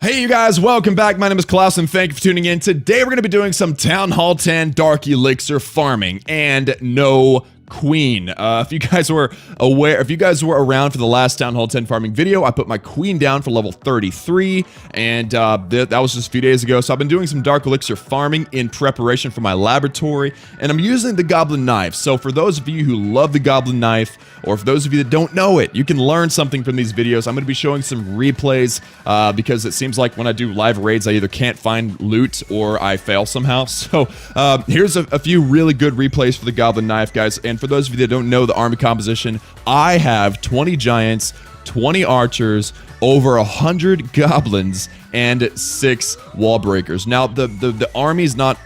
Hey you guys, welcome back. My name is Klaus and thank you for tuning in. Today we're going to be doing some Town Hall 10 Dark Elixir farming and no queen. If you guys were around for the last Town Hall 10 farming video, I put my queen down for level 33 and that was just a few days ago. So I've been doing some Dark Elixir farming in preparation for my laboratory and I'm using the Goblin knife. So for those of you who love the Goblin knife, or for those of you that don't know it, you can learn something from these videos. I'm going to be showing some replays because it seems like when I do live raids, I either can't find loot or I fail somehow. So here's a few really good replays for the Goblin knife, guys. And for those of you that don't know the army composition, I have 20 giants, 20 archers, over 100 goblins, and 6 wall breakers. Now, the army's not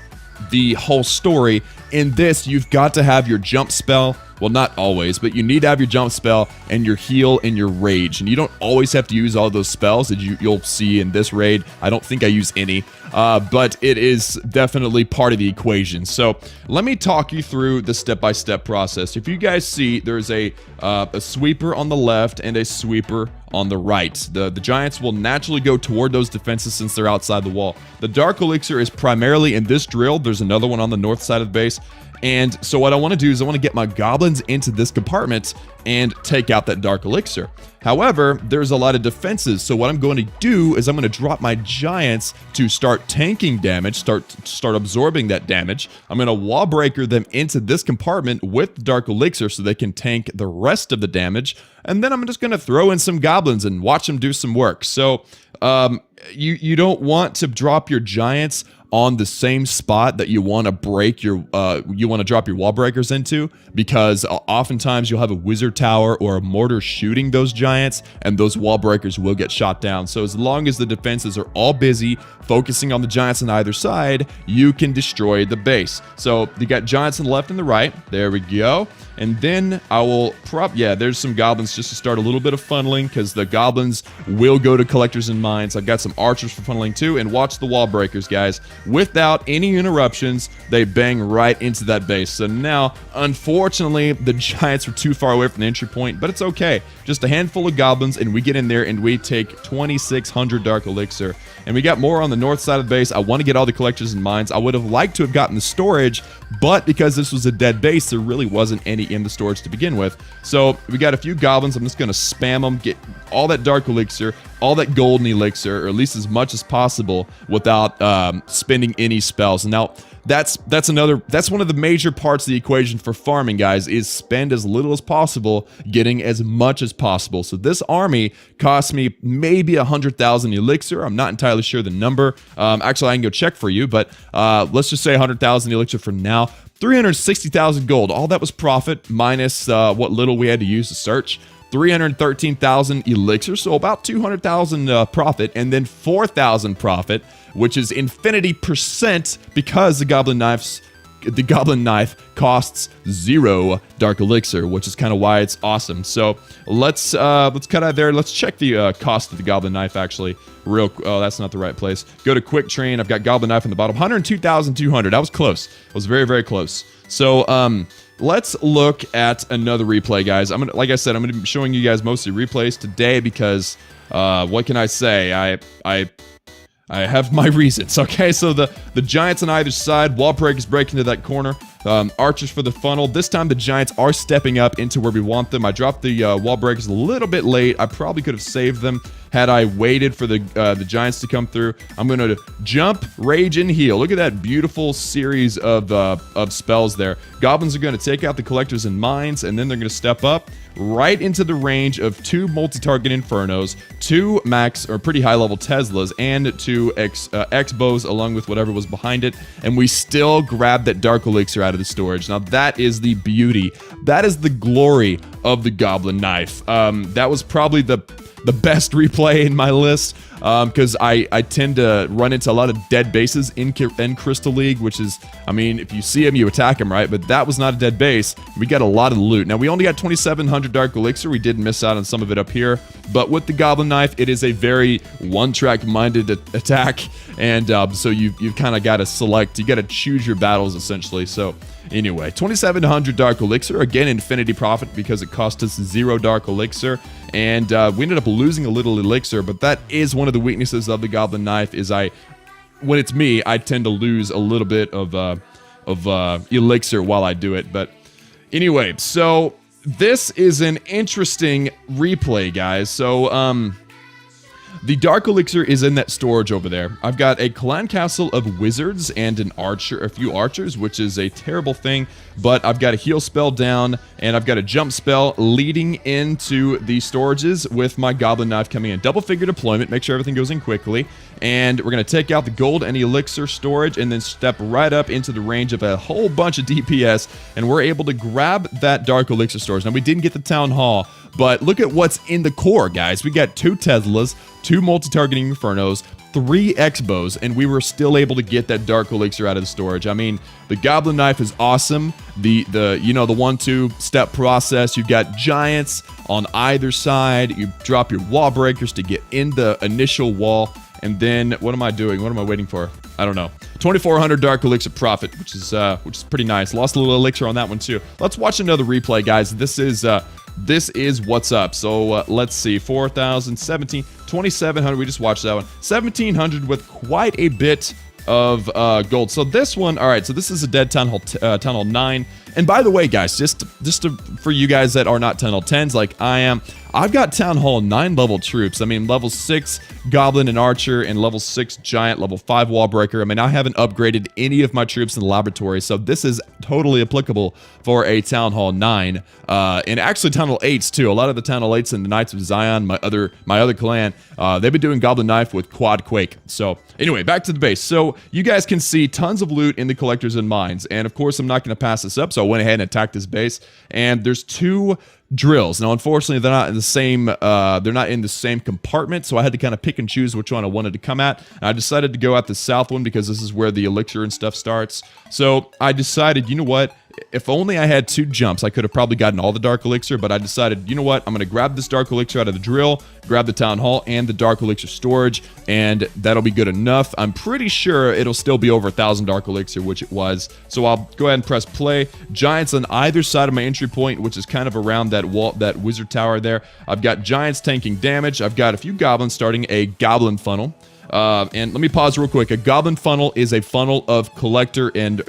the whole story. In this, you've got to have your jump spell. Well, not always, but you need to have your jump spell and your heal and your rage. And you don't always have to use all those spells that you'll see in this raid. I don't think I use any, but it is definitely part of the equation. So let me talk you through the step-by-step process. If you guys see, there's a sweeper on the left and a sweeper on the right. The giants will naturally go toward those defenses since they're outside the wall. The Dark Elixir is primarily in this drill. There's another one on the north side of the base. And so what I want to do is I want to get my goblins into this compartment and take out that Dark Elixir. However, there's a lot of defenses, so what I'm going to do is I'm going to drop my giants to start tanking damage, start absorbing that damage. I'm going to wall breaker them into this compartment with Dark Elixir so they can tank the rest of the damage, and then I'm just going to throw in some goblins and watch them do some work. So you don't want to drop your giants on the same spot that you want to break your you want to drop your wall breakers into, because oftentimes you'll have a wizard tower or a mortar shooting those giants and those wall breakers will get shot down. So as long as the defenses are all busy focusing on the giants on either side, you can destroy the base. So you got giants on the left and the right. There we go. And then I will there's some goblins just to start a little bit of funneling, because the goblins will go to collectors and mines. I've got some archers for funneling too, and watch the wall breakers, guys. Without any interruptions, they bang right into that base. So now, unfortunately, the giants were too far away from the entry point, but it's okay. Just a handful of goblins, and we get in there and we take 2,600 Dark Elixir. And we got more on the north side of the base. I want to get all the collectors and mines. I would have liked to have gotten the storage, but because this was a dead base, there really wasn't any in the storage to begin with. So we got a few goblins. I'm just going to spam them, get all that Dark Elixir, all that golden elixir, or at least as much as possible without spending any spells. Now, that's one of the major parts of the equation for farming, guys, is spend as little as possible, getting as much as possible. So this army cost me maybe 100,000 elixir. I'm not entirely sure the number. Actually, I can go check for you, but let's just say 100,000 elixir for now. 360,000 gold. All that was profit minus what little we had to use to search. 313,000 elixir, so about 200,000 profit, and then 4,000 profit, which is infinity percent, because the Goblin knife costs 0 Dark Elixir, which is kind of why it's awesome. So let's cut out there. Let's check the cost of the Goblin knife actually. Oh, that's not the right place. Go to Quick Train. I've got Goblin knife on the bottom. 102,200. That was close. I was very, very close. So let's look at another replay, guys. Like I said, I'm gonna be showing you guys mostly replays today because what can I say? I have my reasons. Okay, so the giants on either side, wall breakers break into that corner, archers for the funnel. This time the giants are stepping up into where we want them. I dropped the wall breakers a little bit late. I probably could have saved them had I waited for the giants to come through. I'm going to jump, rage, and heal. Look at that beautiful series of spells there. Goblins are going to take out the collectors and mines, and then they're going to step up right into the range of 2 multi-target infernos, 2 max or pretty high-level Teslas, and 2 X-bows along with whatever was behind it, and we still grab that Dark Elixir out of the storage. Now that is the beauty. That is the glory of the Goblin knife. That was probably the best replay in my list, because I tend to run into a lot of dead bases in Crystal League, which is, I mean, if you see them, you attack them, right? But that was not a dead base. We got a lot of loot. Now, we only got 2,700 Dark Elixir. We did miss out on some of it up here, but with the Goblin knife, it is a very one-track minded attack, and so you've kind of got to select, you got to choose your battles, essentially. So anyway, 2,700 Dark Elixir, again, infinity profit because it cost us 0 Dark Elixir. and we ended up losing a little elixir, but that is one of the weaknesses of the Goblin Knife, is when it's me, I tend to lose a little bit of elixir while I do it. But anyway, so this is an interesting replay, guys. So, the Dark Elixir is in that storage over there. I've got a clan castle of wizards and a few archers, which is a terrible thing, but I've got a heal spell down, and I've got a jump spell leading into the storages with my Goblin Knife coming in. Double figure deployment, make sure everything goes in quickly, and we're going to take out the gold and elixir storage, and then step right up into the range of a whole bunch of DPS, and we're able to grab that Dark Elixir storage. Now, we didn't get the Town Hall, but look at what's in the core, guys. We got 2 Teslas, 2 multi-targeting Infernos, 3 X-Bows, and we were still able to get that Dark Elixir out of the storage. I mean, the Goblin Knife is awesome. The 1-2 step process. You've got giants on either side. You drop your wall breakers to get in the initial wall. And then, what am I doing? What am I waiting for? I don't know. 2,400 Dark Elixir profit, which is pretty nice. Lost a little elixir on that one too. Let's watch another replay, guys. This is what's up. So let's see, 4,000, 17, 2,700. We just watched that one. 1,700 with quite a bit of gold. So this one, all right. So this is a dead Town Hall 9. And by the way, guys, for you guys that are not Town Hall 10s like I am, I've got Town Hall 9 level troops. I mean, level 6 Goblin and Archer, and level 6 Giant, level 5 Wall Breaker. I mean, I haven't upgraded any of my troops in the laboratory, so this is totally applicable for a Town Hall 9. And actually Town Hall 8s too. A lot of the Town Hall 8s and the Knights of Zion, my other clan, they've been doing Goblin Knife with Quad Quake. So anyway, back to the base. So you guys can see tons of loot in the collectors and mines, and of course I'm not going to pass this up, so I went ahead and attacked this base. And there's 2 drills. Now, unfortunately, they're not in the same compartment, so I had to kind of pick and choose which one I wanted to come at. And I decided to go at the south one because this is where the elixir and stuff starts. So I decided, you know what? If only I had 2 jumps, I could have probably gotten all the Dark Elixir, but I decided, you know what? I'm going to grab this Dark Elixir out of the drill, grab the Town Hall and the Dark Elixir storage, and that'll be good enough. I'm pretty sure it'll still be over 1,000 Dark Elixir, which it was. So I'll go ahead and press play. Giants on either side of my entry point, which is kind of around that wall, that wizard tower there. I've got giants tanking damage. I've got a few goblins starting a goblin funnel. And let me pause real quick. A goblin funnel is a funnel of collector and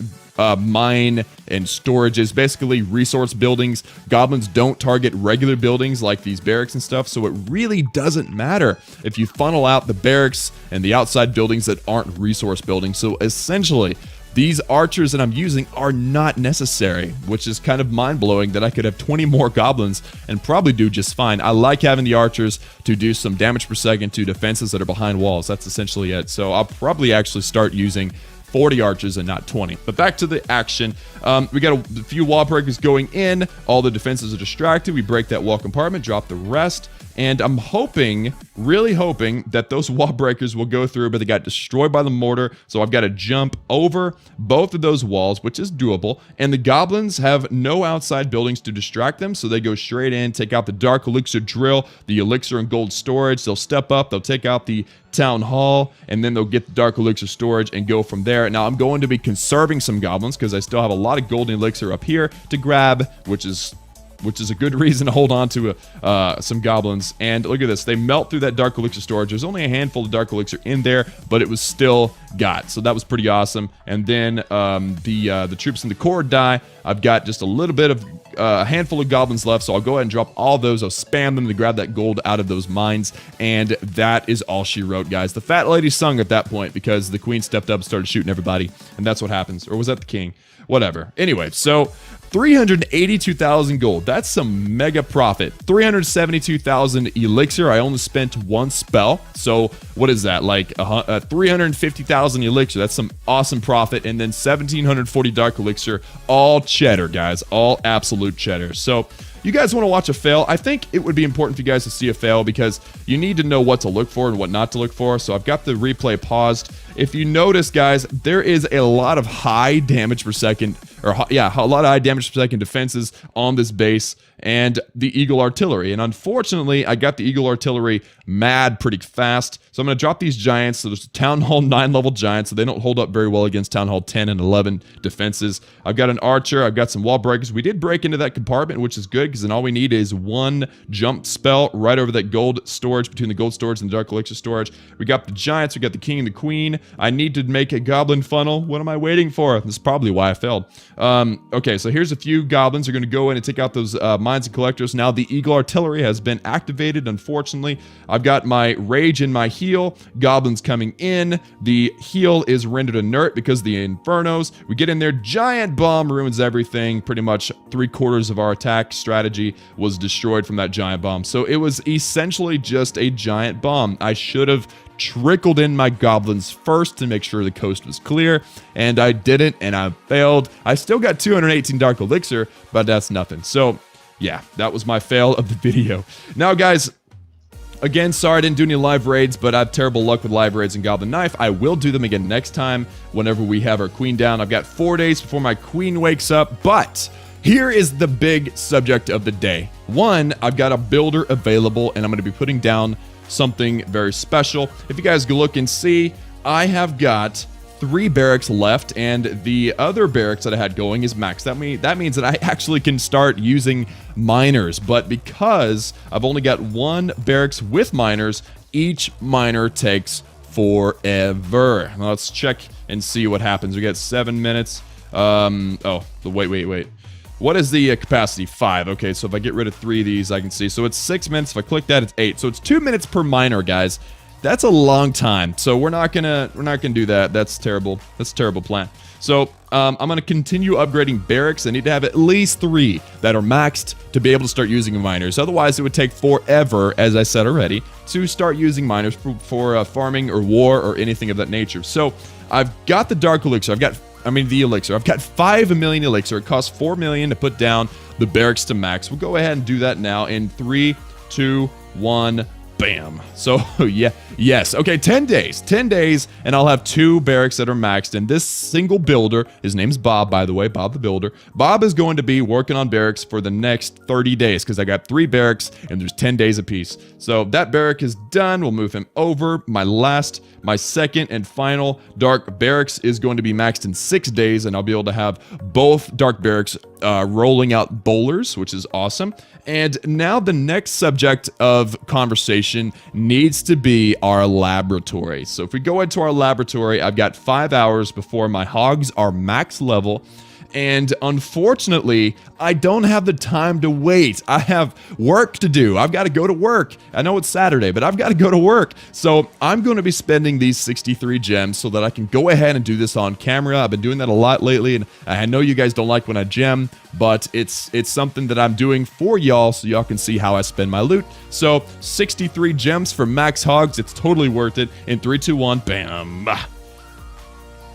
mine and storages, basically resource buildings. Goblins don't target regular buildings like these barracks and stuff, so it really doesn't matter if you funnel out the barracks and the outside buildings that aren't resource buildings. So essentially, these archers that I'm using are not necessary, which is kind of mind-blowing that I could have 20 more goblins and probably do just fine. I like having the archers to do some damage per second to defenses that are behind walls. That's essentially it. So I'll probably actually start using 40 archers and not 20. But back to the action. We got a few wall breakers going in. All the defenses are distracted. We break that wall compartment, drop the rest. And I'm hoping, really hoping, that those wall breakers will go through, but they got destroyed by the mortar. So I've got to jump over both of those walls, which is doable. And the goblins have no outside buildings to distract them, so they go straight in, take out the Dark Elixir drill, the elixir and gold storage. They'll step up, they'll take out the Town Hall, and then they'll get the Dark Elixir storage and go from there. Now, I'm going to be conserving some goblins because I still have a lot of golden elixir up here to grab, which is a good reason to hold on to some goblins. And look at this. They melt through that Dark Elixir storage. There's only a handful of Dark Elixir in there, but it was still got. So that was pretty awesome. And then the troops in the core die. I've got just a little bit of a handful of goblins left, so I'll go ahead and drop all those. I'll spam them to grab that gold out of those mines, and that is all she wrote, guys. The fat lady sung at that point because the queen stepped up and started shooting everybody, and that's what happens. Or was that the king? Whatever. Anyway, so 382,000 gold. That's some mega profit. 372,000 elixir. I only spent 1 spell. So what is that? Like 350,000 elixir. That's some awesome profit. And then 1,740 dark elixir. All cheddar, guys. All absolute cheddar. So you guys want to watch a fail? I think it would be important for you guys to see a fail because you need to know what to look for and what not to look for. So I've got the replay paused. if you notice, guys, there is a lot of high damage per second, or yeah, a lot of high damage per second defenses on this base and the Eagle Artillery. And unfortunately, I got the Eagle Artillery mad pretty fast. So I'm going to drop these giants. So there's Town Hall 9 level giants, so they don't hold up very well against Town Hall 10 and 11 defenses. I've got an archer. I've got some wall breakers. We did break into that compartment, which is good, because then all we need is one jump spell right over that gold storage, between the gold storage and the dark elixir storage. We got the giants. We got the king and the queen. I need to make a goblin funnel. What am I waiting for? This is probably why I failed. Okay, so here's a few goblins. They're going to go in and take out those mines and collectors. Now the Eagle Artillery has been activated, unfortunately. I've got my rage and my heal. Goblins coming in. The heal is rendered inert because of the infernos. We get in there. Giant bomb ruins everything. Pretty much 3/4 of our attack strategy was destroyed from that giant bomb. So it was essentially just a giant bomb. I should have trickled in my goblins first to make sure the coast was clear, and I didn't, and I failed. I still got 218 dark elixir, but that's nothing. So yeah, that was my fail of the video. Now, guys, again, sorry I didn't do any live raids, but I have terrible luck with live raids and Goblin Knife. I will do them again next time whenever we have our queen down. I've got 4 days before my queen wakes up, but here is the big subject of the day. One, I've got a builder available, and I'm going to be putting down something very special. If you guys go look and see, I have got 3 barracks left, and the other barracks that I had going is maxed. That means that I actually can start using miners, but because I've only got 1 barracks with miners, each miner takes forever. Now let's check and see what happens. We got 7 minutes. Wait. What is the capacity? 5. Okay, so if I get rid of 3 of these, I can see. So it's 6 minutes. If I click that, it's 8. So it's 2 minutes per miner, guys. That's a long time. So we're not gonna do that. That's terrible. That's a terrible plan. So I'm gonna continue upgrading barracks. I need to have at least 3 that are maxed to be able to start using miners. Otherwise, it would take forever, as I said already, to start using miners for farming or war or anything of that nature. So I've got the dark elixir. The elixir. I've got 5 million elixir. It costs 4 million to put down the barracks to max. We'll go ahead and do that now in 3, 2, 1. Bam. So, yeah, yes. Okay, 10 days. 10 days, and I'll have 2 barracks that are maxed. And this single builder, his name's Bob, by the way, Bob the Builder. Bob is going to be working on barracks for the next 30 days, because I got 3 barracks, and there's 10 days apiece. So that barrack is done. We'll move him over. My second and final dark barracks is going to be maxed in 6 days, and I'll be able to have both dark barracks rolling out bowlers, which is awesome. And now the next subject of conversation needs to be our laboratory. So if we go into our laboratory, I've got 5 hours before my hogs are max level. And unfortunately, I don't have the time to wait. I have work to do. I've got to go to work. I know it's Saturday, but I've got to go to work. So I'm going to be spending these 63 gems so that I can go ahead and do this on camera. I've been doing that a lot lately, and I know you guys don't like when I gem, but it's something that I'm doing for y'all so y'all can see how I spend my loot. So 63 gems for max hogs. It's totally worth it. In 3, 2, 1, bam.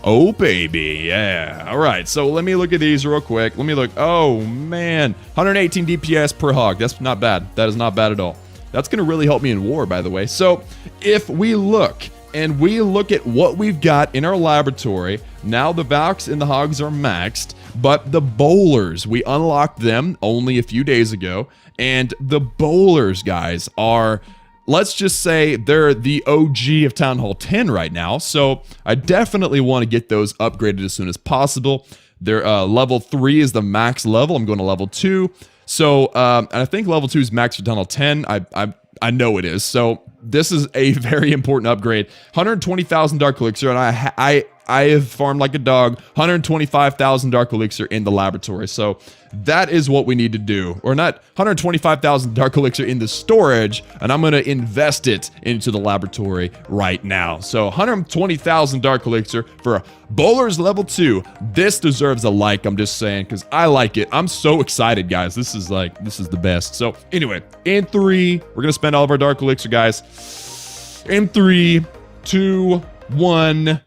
Oh, baby, yeah. All right, so let me look at these real quick. Let me look. Oh, man. 118 DPS per hog. That's not bad. That is not bad at all. That's going to really help me in war, by the way. So if we look at what we've got in our laboratory, now the Valks and the hogs are maxed, but the bowlers, we unlocked them only a few days ago, and the bowlers, guys, are... Let's just say they're the OG of Town Hall 10 right now, so I definitely want to get those upgraded as soon as possible. They're level 3 is the max level. I'm going to level 2. So, and I think level 2 is max for Town Hall 10. I know it is. So this is a very important upgrade. 120,000 Dark Elixir, and I have farmed like a dog. 125,000 Dark Elixir in the laboratory. So that is what we need to do. Or not 125,000 Dark Elixir in the storage, and I'm going to invest it into the laboratory right now. So 120,000 Dark Elixir for Bowlers level 2. This deserves a like, I'm just saying, because I like it. I'm so excited, guys. This is the best. So anyway, in 3, we're going to spend all of our Dark Elixir, guys. In 3, 2, 1...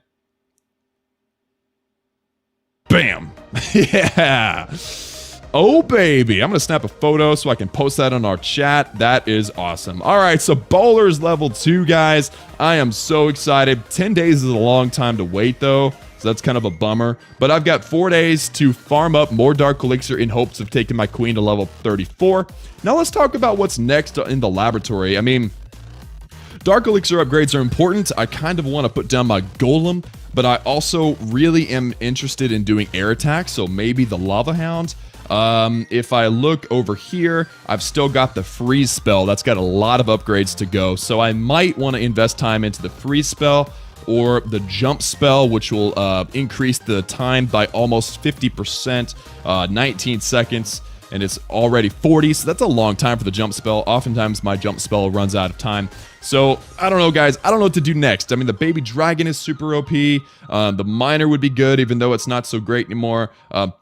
Bam. Yeah. Oh, baby. I'm going to snap a photo so I can post that on our chat. That is awesome. All right, so Bowler's level 2, guys. I am so excited. 10 days is a long time to wait, though, so that's kind of a bummer. But I've got 4 days to farm up more Dark Elixir in hopes of taking my queen to level 34. Now let's talk about what's next in the laboratory. I mean, Dark Elixir upgrades are important. I kind of want to put down my Golem, but I also really am interested in doing air attacks, so maybe the Lava Hound. If I look over here, I've still got the freeze spell. That's got a lot of upgrades to go, so I might want to invest time into the freeze spell or the jump spell, which will increase the time by almost 50%, 19 seconds, and it's already 40, so that's a long time for the jump spell. Oftentimes my jump spell runs out of time. So, I don't know, guys. I don't know what to do next. I mean, the baby dragon is super OP. The miner would be good, even though it's not so great anymore.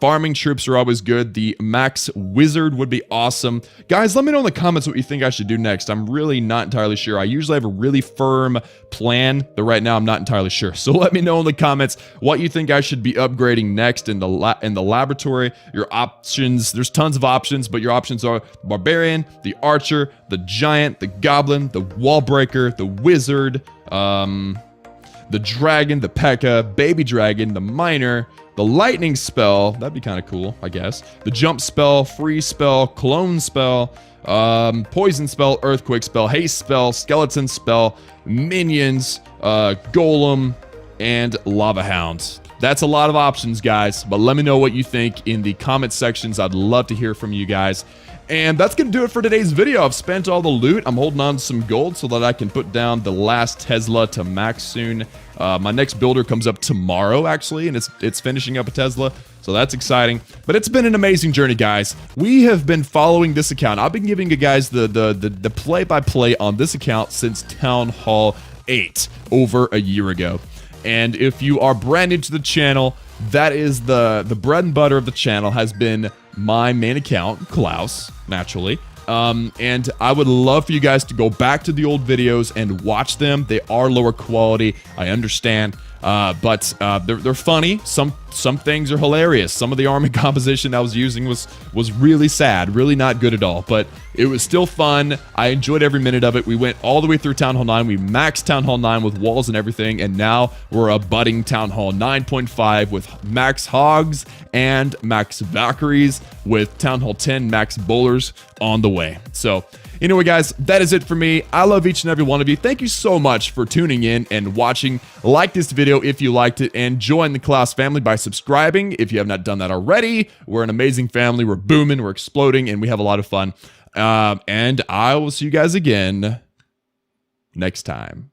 Farming troops are always good. The max wizard would be awesome. Guys, let me know in the comments what you think I should do next. I'm really not entirely sure. I usually have a really firm plan, but right now I'm not entirely sure. So let me know in the comments what you think I should be upgrading next in the laboratory. Your options, there's tons of options, but your options are the barbarian, the archer, the giant, the goblin, the wall breaker, the wizard, the dragon, the P.E.K.K.A, baby dragon, the miner, the lightning spell, that'd be kind of cool, I guess, the jump spell, freeze spell, clone spell, poison spell, earthquake spell, haste spell, skeleton spell, minions, golem, and lava hound. That's a lot of options, guys, but let me know what you think in the comment sections. I'd love to hear from you guys. And that's going to do it for today's video. I've spent all the loot. I'm holding on to some gold so that I can put down the last Tesla to max soon. My next builder comes up tomorrow, actually, and it's finishing up a Tesla, so that's exciting. But it's been an amazing journey, guys. We have been following this account. I've been giving you guys the play-by-play on this account since Town Hall 8 over a year ago. And if you are brand new to the channel, that is the bread and butter of the channel has been my main account, Klaus, naturally. And I would love for you guys to go back to the old videos and watch them. They are lower quality, I understand, but they're funny. Some things are hilarious. Some of the army composition I was using was really sad, really not good at all, but it was still fun. I enjoyed every minute of it. We went all the way through Town Hall 9. We maxed Town Hall 9 with walls and everything, and now we're a budding Town Hall 9.5 with max hogs and max Valkyries with Town Hall 10 max bowlers on the way. So anyway, guys, that is it for me. I love each and every one of you. Thank you so much for tuning in and watching. Like this video if you liked it, and join the Klaus family by subscribing if you have not done that already. We're an amazing family. We're booming, we're exploding, and we have a lot of fun. And I will see you guys again next time.